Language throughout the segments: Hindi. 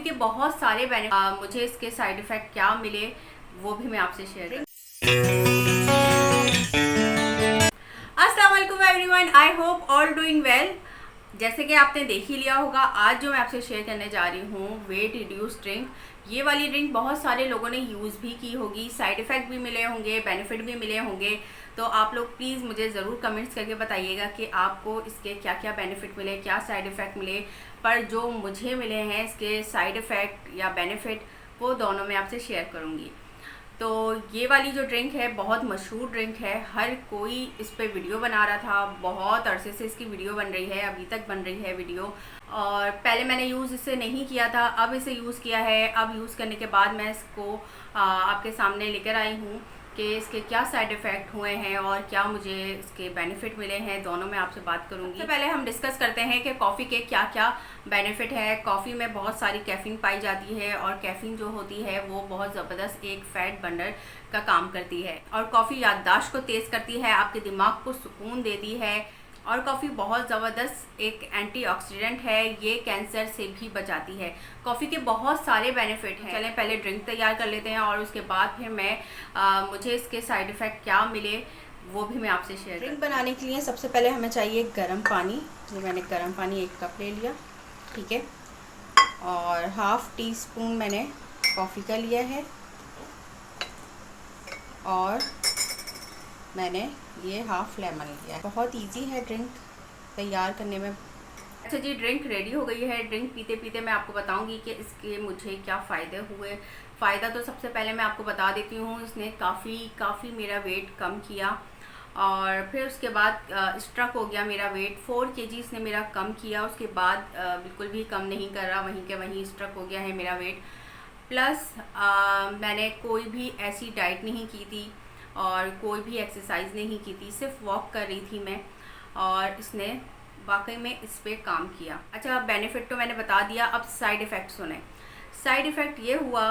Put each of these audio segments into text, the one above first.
के बहुत सारे बेनिफिट, मुझे इसके साइड इफ़ेक्ट क्या मिले वो भी मैं आपसे शेयर करूँ। अस्सलाम वालेकुम everyone, I hope all doing well. जैसे कि आपने देख ही लिया होगा, आज जो मैं आपसे शेयर करने जा रही हूँ वेट रिड्यूस ड्रिंक। ये वाली ड्रिंक बहुत सारे लोगों ने यूज़ भी की होगी, साइड इफ़ेक्ट भी मिले होंगे, बेनिफिट भी मिले होंगे। तो आप लोग प्लीज़ मुझे ज़रूर कमेंट्स करके बताइएगा कि आपको इसके क्या क्या बेनिफिट मिले, क्या साइड इफ़ेक्ट मिले। पर जो मुझे मिले हैं इसके साइड इफ़ेक्ट या बेनिफिट, वो दोनों मैं आपसे शेयर करूँगी। तो ये वाली जो ड्रिंक है बहुत मशहूर ड्रिंक है, हर कोई इस पे वीडियो बना रहा था, बहुत अरसे से इसकी वीडियो बन रही है, अभी तक बन रही है वीडियो। और पहले मैंने यूज़ इसे नहीं किया था, अब इसे यूज़ किया है। अब यूज़ करने के बाद मैं इसको आपके सामने लेकर आई हूँ कि इसके क्या साइड इफ़ेक्ट हुए हैं और क्या मुझे इसके बेनिफिट मिले हैं, दोनों मैं आपसे बात करूँगी। सबसे पहले हम डिस्कस करते हैं कि कॉफ़ी के क्या क्या बेनिफिट है। कॉफ़ी में बहुत सारी कैफ़ीन पाई जाती है और कैफ़ीन जो होती है वो बहुत ज़बरदस्त एक फ़ैट बर्नर का काम करती है। और कॉफ़ी याददाश्त को तेज़ करती है, आपके दिमाग को सुकून देती है। और कॉफ़ी बहुत ज़बरदस्त एक एंटीऑक्सीडेंट है, ये कैंसर से भी बचाती है। कॉफ़ी के बहुत सारे बेनिफिट हैं। चलें पहले ड्रिंक तैयार कर लेते हैं और उसके बाद फिर मैं मुझे इसके साइड इफ़ेक्ट क्या मिले वो भी मैं आपसे शेयर। ड्रिंक बनाने के लिए सबसे पहले हमें चाहिए गर्म पानी। ये मैंने गर्म पानी 1 कप ले लिया, ठीक है। और हाफ़ टी स्पून मैंने कॉफ़ी का लिया है और मैंने ये हाफ़ लेमन लिया है। बहुत इजी है ड्रिंक तैयार करने में। अच्छा जी, ड्रिंक रेडी हो गई है। ड्रिंक पीते पीते मैं आपको बताऊंगी कि इसके मुझे क्या फ़ायदे हुए। फ़ायदा तो सबसे पहले मैं आपको बता देती हूँ, इसने काफ़ी मेरा वेट कम किया। और फिर उसके बाद स्ट्रक हो गया मेरा वेट, 4 kg इसने मेरा कम किया। उसके बाद बिल्कुल भी कम नहीं कर रहा, वहीं के वहीं स्ट्रक हो गया है मेरा वेट। प्लस मैंने कोई भी ऐसी डाइट नहीं की थी और कोई भी एक्सरसाइज नहीं की थी, सिर्फ वॉक कर रही थी मैं, और इसने वाकई में इस पे काम किया। अच्छा, बेनिफिट तो मैंने बता दिया, अब साइड इफ़ेक्ट सुने। साइड इफ़ेक्ट ये हुआ,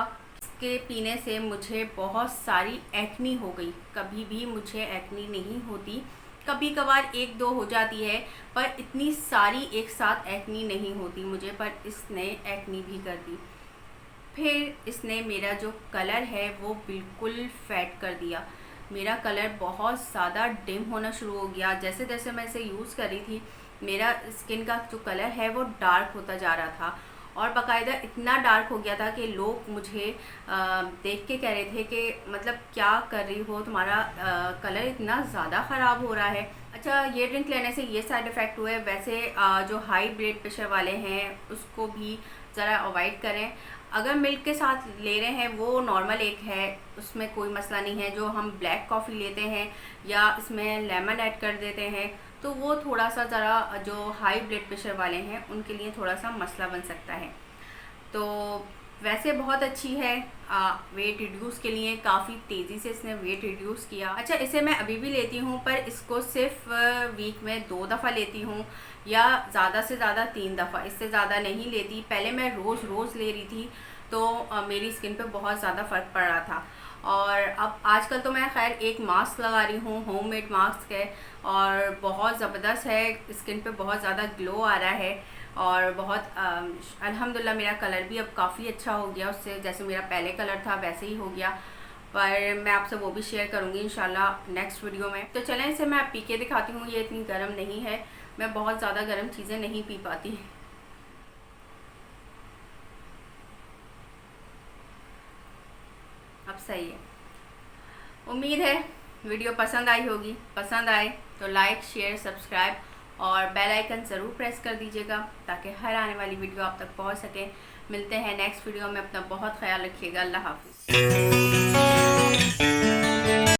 इसके पीने से मुझे बहुत सारी एक्नी हो गई। कभी भी मुझे एक्नी नहीं होती, कभी कभार 1-2 हो जाती है, पर इतनी सारी एक साथ एक्नी नहीं होती मुझे। पर इसने एक्नी भी कर दी। फिर इसने मेरा जो कलर है वो बिल्कुल फैट कर दिया। मेरा कलर बहुत ज़्यादा डिम होना शुरू हो गया। जैसे जैसे मैं इसे यूज़ कर रही थी, मेरा स्किन का जो कलर है वो डार्क होता जा रहा था, और बाकायदा इतना डार्क हो गया था कि लोग मुझे देख के कह रहे थे कि मतलब क्या कर रही हो, तुम्हारा कलर इतना ज़्यादा ख़राब हो रहा है। अच्छा, ये ड्रिंक लेने से ये साइड इफ़ेक्ट हुए। वैसे जो हाई ब्लड प्रेशर वाले हैं उसको भी ज़रा अवॉइड करें। अगर मिल्क के साथ ले रहे हैं वो नॉर्मल एक है, उसमें कोई मसला नहीं है। जो हम ब्लैक कॉफ़ी लेते हैं या इसमें लेमन ऐड कर देते हैं तो वो थोड़ा सा ज़रा जो हाई ब्लड प्रेशर वाले हैं उनके लिए थोड़ा सा मसला बन सकता है। तो वैसे बहुत अच्छी है वेट रिड्यूस के लिए, काफ़ी तेज़ी से इसने वेट रिड्यूस किया। अच्छा, इसे मैं अभी भी लेती हूँ, पर इसको सिर्फ वीक में 2 दफ़ा लेती हूँ या ज़्यादा से ज़्यादा 3 दफ़ा, इससे ज़्यादा नहीं लेती। पहले मैं रोज़ ले रही थी तो मेरी स्किन पे बहुत ज़्यादा फ़र्क पड़ रहा था। और अब आजकल तो मैं खैर एक मास्क लगा रही हूँ, होममेड मास्क है, और बहुत ज़बरदस्त है, स्किन पे बहुत ज़्यादा ग्लो आ रहा है। और बहुत अल्हम्दुलिल्लाह मेरा कलर भी अब काफ़ी अच्छा हो गया, उससे जैसे मेरा पहले कलर था वैसे ही हो गया। पर मैं आपसे वो भी शेयर करूँगी इंशाल्लाह नेक्स्ट वीडियो में। तो चलें इसे मैं पी के दिखाती हूँ। ये इतनी गर्म नहीं है, मैं बहुत ज़्यादा गर्म चीज़ें नहीं पी पाती। अब सही है। उम्मीद है वीडियो पसंद आई होगी। पसंद आए तो लाइक, शेयर, सब्सक्राइब और बेल आइकन ज़रूर प्रेस कर दीजिएगा ताकि हर आने वाली वीडियो आप तक पहुंच सके। मिलते हैं नेक्स्ट वीडियो में। अपना बहुत ख्याल रखिएगा। अल्लाह हाफ़िज़।